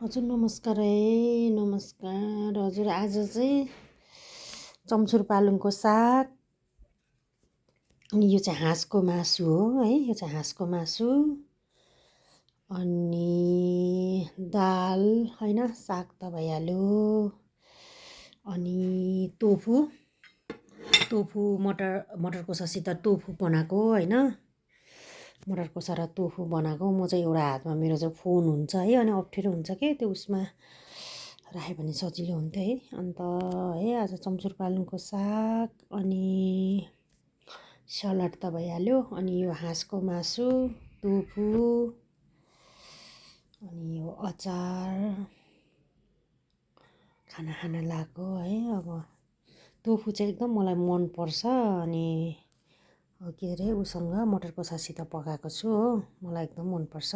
हजुर नमस्कार है नमस्कार हजुर आज चाहिँ चम्सुर पालुङको साग अनि यो चाहिँ हाँसको मासु हो है यो चाहिँ हाँसको मासु अनि दाल हैन साग त भइहाल्यो अनि टोफु टोफु मटर कोसासित टोफु बनाएको हैन मटर कोसा र टोफु बनाएको म चाहिँ एउटा हातमा मेरो चाहिँ फोन हुन्छ है अनि अप्ठ्यारो हुन्छ के त्यो उसमा राख्यो भने सजिलो हुन्थ्यो है अन्त है आज चम्सुर पालुङको साग अनि सलाद त भइहाल्यो अनि यो हाँसको मासु टोफु अनि यो अचार खाना लाग्यो है अब टोफु चाहिँ एकदम मलाई मनपर्छ अनि के अरे उसँग मटर कोसासित पकाएको छु हो मलाई एकदम मनपर्छ